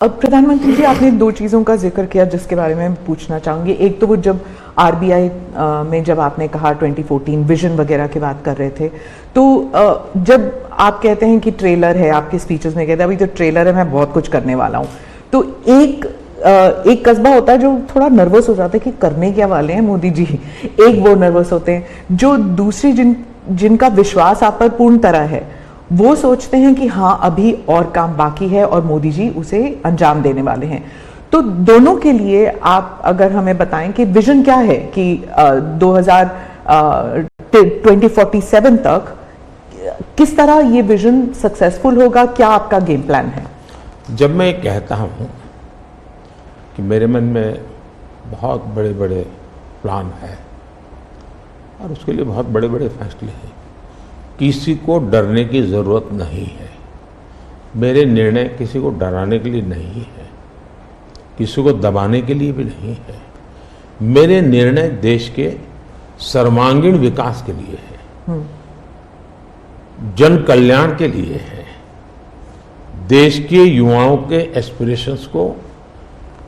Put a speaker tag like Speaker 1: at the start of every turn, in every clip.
Speaker 1: अब प्रधानमंत्री जी, आपने दो चीज़ों का जिक्र किया जिसके बारे में पूछना चाहूँगी। एक तो वो जब आरबीआई में जब आपने कहा 2014 विजन वगैरह की बात कर रहे थे, तो जब आप कहते हैं कि ट्रेलर है, आपके स्पीचेस में कहते हैं अभी तो ट्रेलर है, मैं बहुत कुछ करने वाला हूँ, तो एक कस्बा होता है जो थोड़ा नर्वस हो जाता है कि करने क्या वाले हैं मोदी जी। एक वो नर्वस होते हैं जो दूसरी जिनका विश्वास आप पर पूर्ण तरह है, वो सोचते हैं कि हाँ अभी और काम बाकी है और मोदी जी उसे अंजाम देने वाले हैं। तो दोनों के लिए आप अगर हमें बताएं कि विजन क्या है कि 2047 तक किस तरह ये विजन सक्सेसफुल होगा, क्या आपका गेम प्लान है?
Speaker 2: जब मैं कहता हूँ कि मेरे मन में बहुत बड़े बड़े प्लान है और उसके लिए बहुत बड़े बड़े फैसले हैं, किसी को डरने की ज़रूरत नहीं है। मेरे निर्णय किसी को डराने के लिए नहीं है, किसी को दबाने के लिए भी नहीं है। मेरे निर्णय देश के सर्वांगीण विकास के लिए है, जन कल्याण के लिए है। देश के युवाओं के एस्पिरेशंस को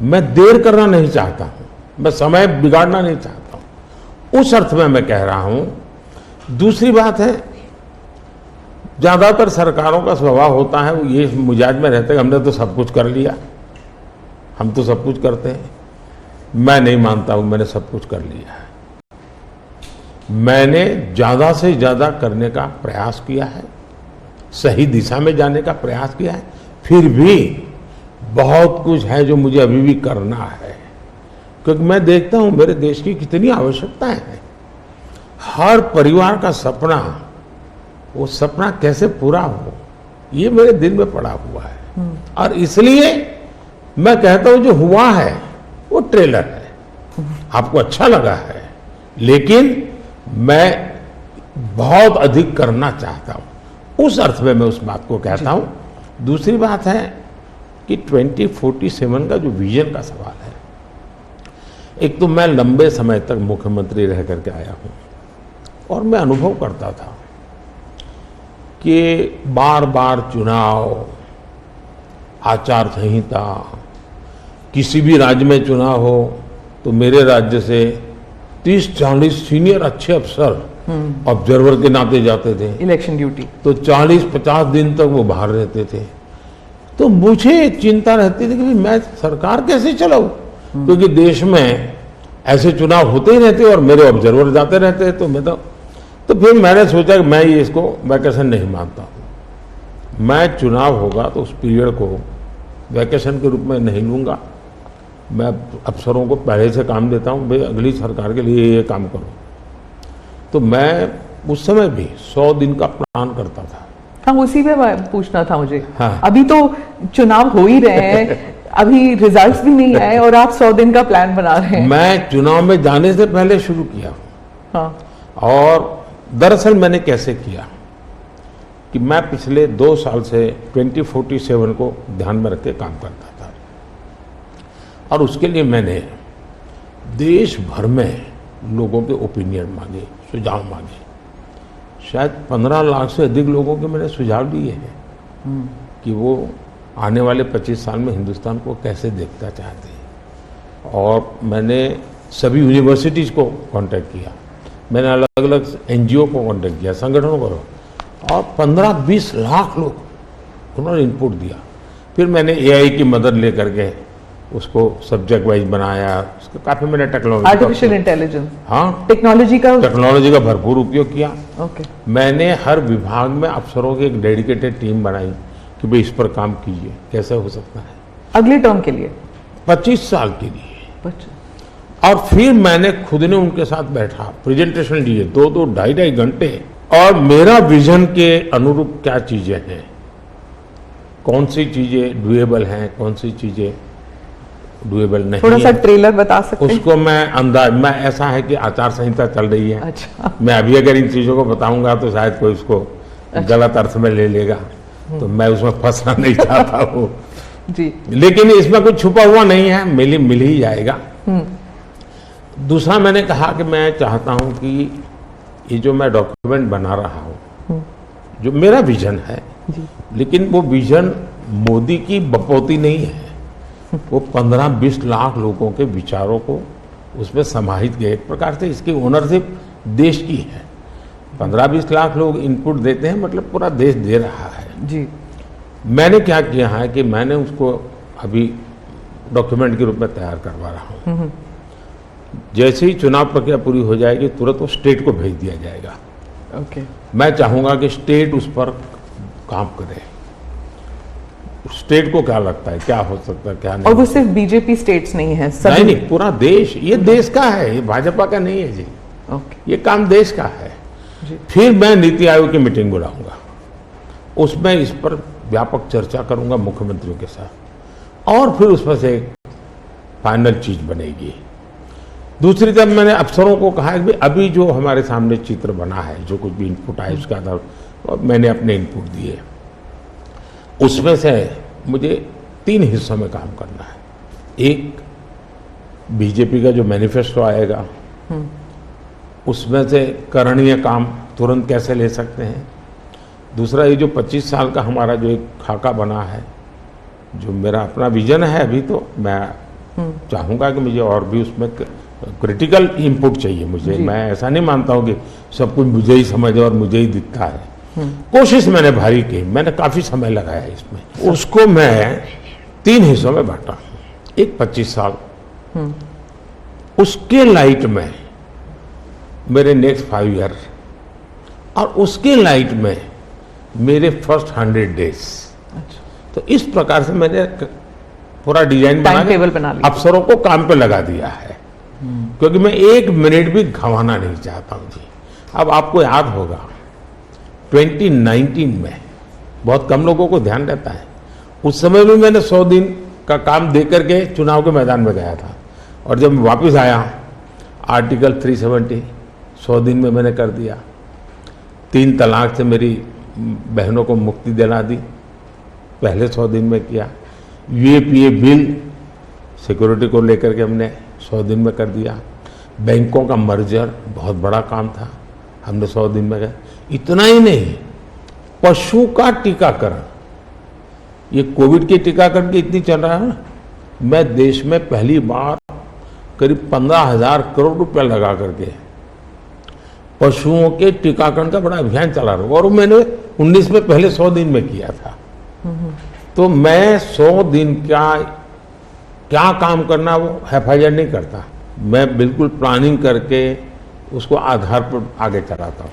Speaker 2: मैं देर करना नहीं चाहता हूं, मैं समय बिगाड़ना नहीं चाहता हूं, उस अर्थ में मैं कह रहा हूं। दूसरी बात है, ज़्यादातर सरकारों का स्वभाव होता है वो ये मिजाज में रहते हैं हमने तो सब कुछ कर लिया, हम तो सब कुछ करते हैं। मैं नहीं मानता हूं मैंने सब कुछ कर लिया है। मैंने ज़्यादा से ज़्यादा करने का प्रयास किया है, सही दिशा में जाने का प्रयास किया है, फिर भी बहुत कुछ है जो मुझे अभी भी करना है, क्योंकि मैं देखता हूं मेरे देश की कितनी आवश्यकताएं हैं। हर परिवार का सपना, वो सपना कैसे पूरा हो, ये मेरे दिल में पड़ा हुआ है। और इसलिए मैं कहता हूं जो हुआ है वो ट्रेलर है, आपको अच्छा लगा है, लेकिन मैं बहुत अधिक करना चाहता हूं, उस अर्थ में मैं उस बात को कहता हूं। दूसरी बात है कि 2047 का जो विजन का सवाल है, एक तो मैं लंबे समय तक मुख्यमंत्री रह करके आया हूं और मैं अनुभव करता था कि बार बार चुनाव, आचार संहिता, किसी भी राज्य में चुनाव हो तो मेरे राज्य से 30-40 सीनियर अच्छे अफसर ऑब्जर्वर के नाते जाते थे
Speaker 1: इलेक्शन ड्यूटी, तो
Speaker 2: 40-50 दिन तक वो बाहर रहते थे। तो मुझे चिंता रहती थी कि मैं सरकार कैसे चलाऊं, क्योंकि देश में ऐसे चुनाव होते ही रहते और मेरे ऑब्जर्वर जाते रहते। तो फिर मैंने सोचा कि मैं ये इसको वैकेशन नहीं मानता हूँ। मैं चुनाव होगा तो उस पीरियड को वैकेशन के रूप में नहीं लूँगा। मैं अफसरों को पहले से काम देता हूँ, भाई अगली सरकार के लिए ये काम करो। तो मैं उस समय भी 100 दिन का प्लान करता था।
Speaker 1: हाँ, उसी पे पूछना था मुझे।
Speaker 2: हाँ।
Speaker 1: अभी तो चुनाव हो ही रहे हैं, अभी रिजल्ट्स भी नहीं आए और आप 100 दिन का प्लान बना रहे हैं।
Speaker 2: मैं चुनाव में जाने से पहले शुरू किया।
Speaker 1: हाँ।
Speaker 2: और दरअसल मैंने कैसे किया कि मैं पिछले 2 साल से 2047 को ध्यान में रख के काम करता था, और उसके लिए मैंने देश भर में लोगों के ओपिनियन मांगे, सुझाव मांगे। शायद 15 लाख से अधिक लोगों के मैंने सुझाव दिए हैं कि वो आने वाले 25 साल में हिंदुस्तान को कैसे देखना चाहते हैं। और मैंने सभी यूनिवर्सिटीज़ को कांटेक्ट किया, मैंने अलग अलग एनजीओ को कांटेक्ट किया, संगठनों को, और 15-20 लाख लोग उन्होंने इनपुट दिया। फिर मैंने एआई की मदद लेकर के उसको सब्जेक्ट वाइज बनाया। उसका काफ़ी मैंने टेक्नोलॉजी,
Speaker 1: आर्टिफिशियल इंटेलिजेंस,
Speaker 2: हाँ,
Speaker 1: टेक्नोलॉजी का
Speaker 2: भरपूर उपयोग किया।
Speaker 1: ओके।
Speaker 2: मैंने हर विभाग में अफसरों की एक डेडिकेटेड टीम बनाई कि भाई इस पर काम कीजिए, कैसे हो सकता है
Speaker 1: अगले टर्म के लिए,
Speaker 2: 25 साल के लिए। और फिर मैंने खुद ने उनके साथ बैठा, प्रेजेंटेशन दिए 2-2, 2.5 घंटे, और मेरा विजन के अनुरूप क्या चीजें हैं, कौन सी चीजें डुएबल हैं, कौन सी चीजें डुएबल नहीं।
Speaker 1: थोड़ा सा ट्रेलर बता सकते हैं? उसको
Speaker 2: मैं ऐसा है कि आचार संहिता चल रही है।
Speaker 1: अच्छा।
Speaker 2: मैं अभी अगर इन चीजों को बताऊंगा तो शायद कोई उसको गलत अर्थ में ले लेगा, तो मैं उसमें फंसना नहीं चाहता हूँ
Speaker 1: जी।
Speaker 2: लेकिन इसमें कुछ छुपा हुआ नहीं है, मिल ही जाएगा। दूसरा मैंने कहा कि मैं चाहता हूं कि ये जो मैं डॉक्यूमेंट बना रहा हूं, जो मेरा विजन है, लेकिन वो विजन मोदी की बपौती नहीं है, वो 15-20 लाख लोगों के विचारों को उसमें समाहित किया। एक प्रकार से इसकी ओनरशिप देश की है। 15-20 लाख लोग इनपुट देते हैं, मतलब पूरा देश दे रहा है।
Speaker 1: जी।
Speaker 2: मैंने क्या किया है कि मैंने उसको अभी डॉक्यूमेंट के रूप में तैयार करवा रहा हूँ। जैसे ही चुनाव प्रक्रिया पूरी हो जाएगी तुरंत वो स्टेट को भेज दिया जाएगा।
Speaker 1: ओके।
Speaker 2: मैं चाहूंगा कि स्टेट उस पर काम करे। स्टेट को क्या लगता है, क्या हो सकता है, क्या नहीं।
Speaker 1: और वो सिर्फ बीजेपी स्टेट्स नहीं है, सभी।
Speaker 2: नहीं, पूरा देश, ये देश का है, ये भाजपा का नहीं है जी।
Speaker 1: ओके।
Speaker 2: ये काम देश का है
Speaker 1: जी।
Speaker 2: फिर मैं नीति आयोग की मीटिंग बुलाऊंगा, उसमें इस पर व्यापक चर्चा करूंगा मुख्यमंत्रियों के साथ, और फिर उसमें से एक फाइनल चीज बनेगी। दूसरी तरफ मैंने अफसरों को कहा कि अभी जो हमारे सामने चित्र बना है, जो कुछ भी इनपुट आए उसका आधार मैंने अपने इनपुट दिए, उसमें से मुझे 3 हिस्सों में काम करना है। एक, बीजेपी का जो मैनिफेस्टो आएगा उसमें से करणीय काम तुरंत कैसे ले सकते हैं। दूसरा, ये जो 25 साल का हमारा जो एक खाका बना है, जो मेरा अपना विजन है, अभी तो मैं चाहूँगा कि मुझे और भी उसमें क्रिटिकल इनपुट चाहिए मुझे। मैं ऐसा नहीं मानता हूँ कि सब कुछ मुझे ही समझ और मुझे ही दिखता है। कोशिश मैंने भारी की, मैंने काफ़ी समय लगाया इसमें। उसको मैं 3 हिस्सों में बांटा। एक 25 साल, उसके लाइट में मेरे नेक्स्ट 5 ईयर, और उसके लाइट में मेरे फर्स्ट 100 डेज। तो इस प्रकार से मैंने पूरा डिजाइन बना लिया, अफसरों को काम पे लगा दिया है, क्योंकि मैं 1 मिनट भी गंवाना नहीं चाहता हूं जी। अब आपको याद होगा 2019 में बहुत कम लोगों को ध्यान रहता है, उस समय भी मैंने 100 दिन का काम दे करके चुनाव के मैदान में गया था, और जब मैं वापस आया आर्टिकल 370 100 दिन में मैंने कर दिया। 3 तलाक से मेरी बहनों को मुक्ति दिला दी, पहले 100 दिन में किया। यूएपीए बिल सिक्योरिटी को लेकर के हमने 100 दिन में कर दिया। बैंकों का मर्जर बहुत बड़ा काम था, हमने 100 दिन में किया। इतना ही नहीं, पशु का टीकाकरण, ये कोविड के टीकाकरण की इतनी चल रहा है ना, मैं देश में पहली बार करीब 15,000 करोड़ रुपया लगा करके पशुओं के टीकाकरण का बड़ा अभियान चला रहा हूं, और मैंने 19 में पहले 100 दिन में किया था। तो मैं 100 दिन क्या काम करना वो हैफाजत नहीं करता, मैं बिल्कुल प्लानिंग करके उसको आधार पर आगे चलाता हूँ।